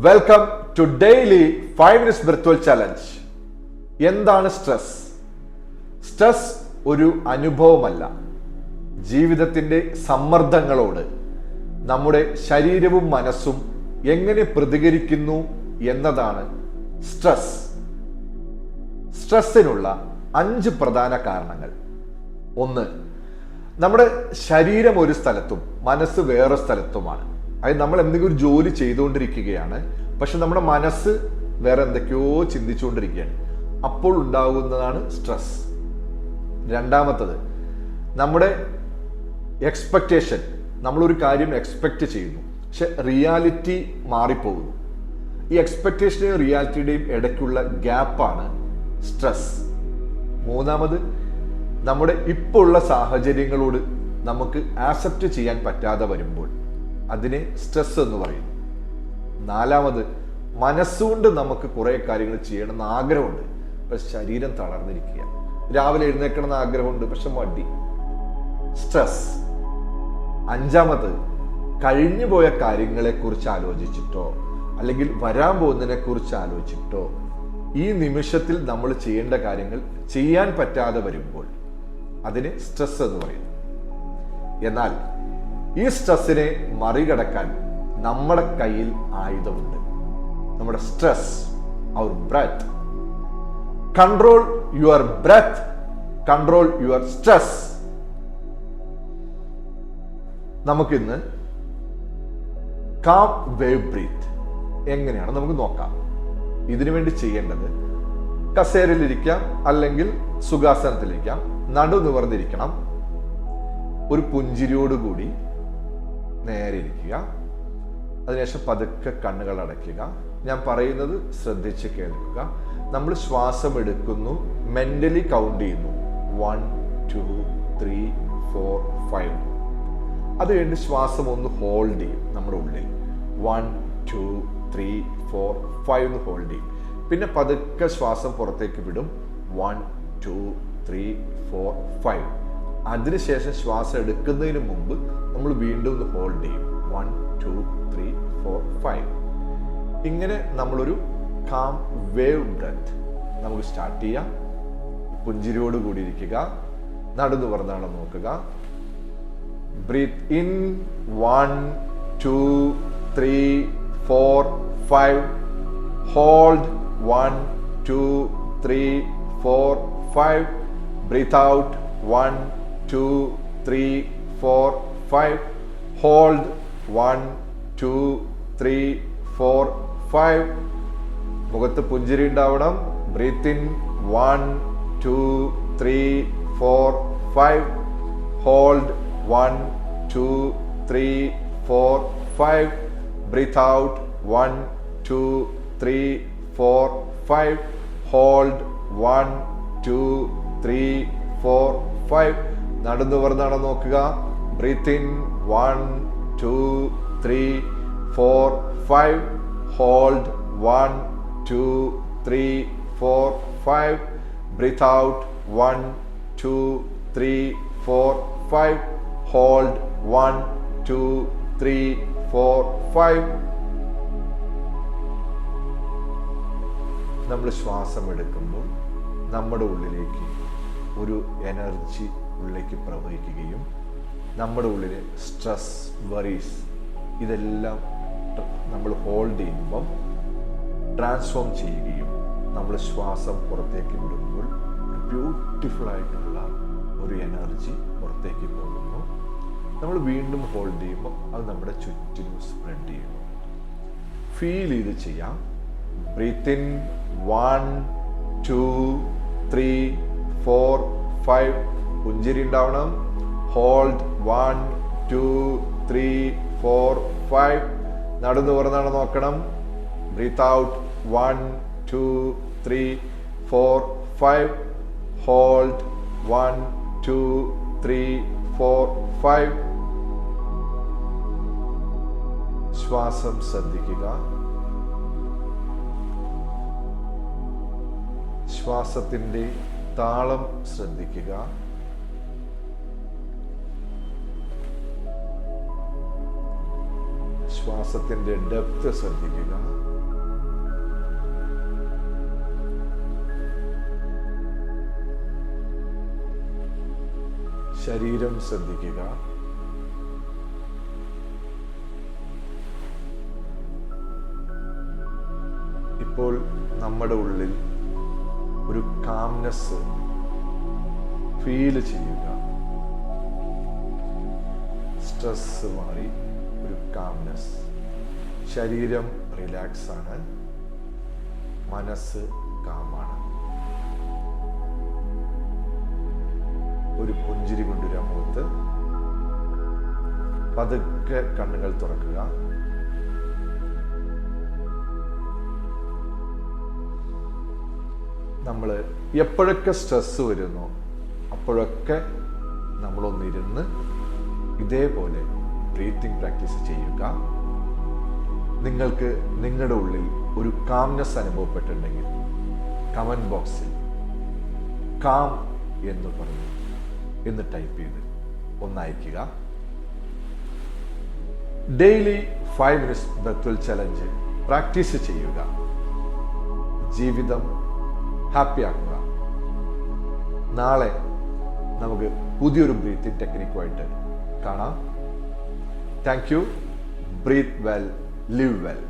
Welcome to daily 5 minutes virtual challenge. എന്താണ് stress? Stress ഒരു അനുഭവമല്ല. ജീവിതത്തിന്റെ സമ്മർദ്ദങ്ങളോട് നമ്മുടെ ശരീരവും മനസ്സും എങ്ങനെ പ്രതികരിക്കുന്നു എന്നതാണ് സ്ട്രെസ്. സ്ട്രെസ്സിനുള്ള 5 പ്രധാന കാരണങ്ങൾ. 1. നമ്മുടെ ശരീരം ഒരു സ്ഥലത്തും മനസ്സ് വേറെ സ്ഥലത്തുമാണ്. അതായത് നമ്മൾ എന്തെങ്കിലും ഒരു ജോലി ചെയ്തുകൊണ്ടിരിക്കുകയാണ്, പക്ഷെ നമ്മുടെ മനസ്സ് വേറെ എന്തൊക്കെയോ ചിന്തിച്ചുകൊണ്ടിരിക്കുകയാണ്. അപ്പോൾ ഉണ്ടാകുന്നതാണ് സ്ട്രെസ്. 2. നമ്മുടെ എക്സ്പെക്റ്റേഷൻ, നമ്മളൊരു കാര്യം എക്സ്പെക്റ്റ് ചെയ്യുന്നു, പക്ഷെ റിയാലിറ്റി മാറിപ്പോകുന്നു. ഈ എക്സ്പെക്റ്റേഷന്റെയും റിയാലിറ്റിയുടെയും ഇടയ്ക്കുള്ള ഗ്യാപ്പാണ് സ്ട്രെസ്. 3. നമ്മുടെ ഇപ്പോൾ ഉള്ള സാഹചര്യങ്ങളോട് നമുക്ക് ആക്സെപ്റ്റ് ചെയ്യാൻ പറ്റാതെ വരുമ്പോൾ അതിനെ സ്ട്രെസ് എന്ന് പറയുന്നു. 4. മനസ്സുകൊണ്ട് നമുക്ക് കുറെ കാര്യങ്ങൾ ചെയ്യണമെന്ന് ആഗ്രഹമുണ്ട്, പക്ഷെ ശരീരം തളർന്നിരിക്കുക. രാവിലെ എഴുന്നേക്കണം എന്ന് ആഗ്രഹമുണ്ട്, പക്ഷെ മടി, സ്ട്രെസ്. 5. കഴിഞ്ഞുപോയ കാര്യങ്ങളെ കുറിച്ച് ആലോചിച്ചിട്ടോ അല്ലെങ്കിൽ വരാൻ പോകുന്നതിനെ കുറിച്ച് ആലോചിച്ചിട്ടോ ഈ നിമിഷത്തിൽ നമ്മൾ ചെയ്യേണ്ട കാര്യങ്ങൾ ചെയ്യാൻ പറ്റാതെ വരുമ്പോൾ അതിന് സ്ട്രെസ് എന്ന് പറയുന്നു. എന്നാൽ ഈ സ്ട്രെസ്സിനെ മറികടക്കാൻ നമ്മുടെ കയ്യിൽ ആയുധമുണ്ട്. നമ്മുടെ stress, our breath. Control your breath, control your stress. നമുക്കിന്ന് കാം വേവ് ബ്രീത്ത് എങ്ങനെയാണ് നമുക്ക് നോക്കാം. ഇതിനു വേണ്ടി ചെയ്യേണ്ടത് കസേരയിലിരിക്കാം അല്ലെങ്കിൽ സുഖാസനത്തിലിരിക്കാം. നടു നിവർന്നിരിക്കണം. ഒരു പുഞ്ചിരിയോടുകൂടി നേരെ ഇരിക്കുക. അതിനുശേഷം പതുക്കെ കണ്ണുകൾ അടയ്ക്കുക. ഞാൻ പറയുന്നത് ശ്രദ്ധിച്ച് കേൾക്കുക. നമ്മൾ ശ്വാസം എടുക്കുന്നു, മെന്റലി കൗണ്ട് ചെയ്യുന്നു. 1 2 3 4 5. അത് കഴിഞ്ഞ് ശ്വാസം ഒന്ന് ഹോൾഡ് ചെയ്യും നമ്മുടെ ഉള്ളിൽ. 1 2 3 4 5 എന്ന് ഹോൾഡ് ചെയ്യും. പിന്നെ പതുക്കെ ശ്വാസം പുറത്തേക്ക് വിടും. 1 2 3 4 5. അതിനുശേഷം ശ്വാസം എടുക്കുന്നതിന് മുമ്പ് നമ്മൾ വീണ്ടും ഒന്ന് ഹോൾഡ് ചെയ്യും. 1 2 3 4 5. ഇങ്ങനെ നമ്മളൊരു കാം വേവ് ബ്രെത്ത് നമുക്ക് സ്റ്റാർട്ട് ചെയ്യാം. പുഞ്ചിരിയോട് കൂടി ഇരിക്കുക. നടന്നു പറഞ്ഞാണ് നോക്കുക. Breathe in 1 2 3 4 5. Hold 1 2 3 4 5. Breathe out 1 2 3 4 5. Hold 1 2 3 4 5. മുഖത്ത് പുഞ്ചിരി ഉണ്ടാവണം. Breathe in 1 2 3 4 5. Hold 1 2 3 4 5. Breathe out 1 2 3 4 5. Hold 1 2 3 4 5. നടന്നു പറഞ്ഞാണ് നോക്കുക. Breathe in 1 2 3 4 5. Hold 1 2 3 4 5. Breathe out 1 2 3 4 5. Hold 1 2 3 4 5. നമ്മൾ ശ്വാസം എടുക്കുമ്പോൾ നമ്മുടെ ഉള്ളിലേക്ക് ഒരു എനർജി ഉള്ളിലേക്ക് പ്രവഹിക്കുകയും നമ്മുടെ ഉള്ളിലെ സ്ട്രെസ്, വറീസ് ഇതെല്ലാം നമ്മൾ ഹോൾഡ് ചെയ്യുമ്പം ട്രാൻസ്ഫോം ചെയ്യുകയും നമ്മൾ ശ്വാസം പുറത്തേക്ക് വിടുമ്പോൾ ബ്യൂട്ടിഫുൾ ആയിട്ടുള്ള ഒരു എനർജി പുറത്തേക്ക് പോകുന്നു. നമ്മൾ വീണ്ടും ഹോൾഡ് ചെയ്യുമ്പോൾ അത് നമ്മുടെ ചുറ്റിനും സ്പ്രെഡ് ചെയ്യുന്നു. ഫീൽ ചെയ്ത് ചെയ്യാം. Breathe in 1 2 3 4 5. പുഞ്ചിരി ഉണ്ടാവണം. ഹോൾഡ് 1 2 3 4 5. നടന്നു പറഞ്ഞാണ് നോക്കണം. Breathe out 1 2 3 4 5. ഹോൾഡ് 1 2 3 4 5. ശ്വാസം ശ്രദ്ധിക്കുക. ശ്വാസത്തിന്റെ താളം ശ്രദ്ധിക്കുക. ശ്വാസത്തിന്റെ ഡെപ്ത് ശ്രദ്ധിക്കുക. ശരീരം ശ്രദ്ധിക്കുക. ഇപ്പോൾ നമ്മുടെ ഉള്ളിൽ ഒരു കാംനെസ് ഫീൽ ചെയ്യുക. സ്ട്രെസ് മാറി ഒരു കാംനെസ്. ശരീരം റിലാക്സ് ആണ്, മനസ്സ് കാമാണ്. ഒരു പുഞ്ചിരി കൊണ്ടുവരാൻ മുഖത്ത്. പതുക്കെ കണ്ണുകൾ തുറക്കുക. നമ്മൾ എപ്പോഴൊക്കെ സ്ട്രെസ് വരുന്നു അപ്പോഴൊക്കെ നമ്മളൊന്നിരുന്ന് ഇതേപോലെ ബ്രീത്തിങ് പ്രാക്ടീസ് ചെയ്യുക. നിങ്ങൾക്ക് നിങ്ങളുടെ ഉള്ളിൽ ഒരു കാംനെസ് അനുഭവപ്പെട്ടിട്ടുണ്ടെങ്കിൽ കമന്റ് ബോക്സിൽ കാം എന്ന് പറഞ്ഞു എന്ന് ടൈപ്പ് ചെയ്ത് ഒന്ന് അയക്കുക. Daily 5 minutes breath challenge practice ചെയ്യുക. ജീവിതം ഹാപ്പിയാക്കുക. നാളെ നമുക്ക് പുതിയൊരു ബ്രീത്തിങ് ടെക്നിക്കുമായിട്ട് കാണാം. Thank you. Breathe well, live well.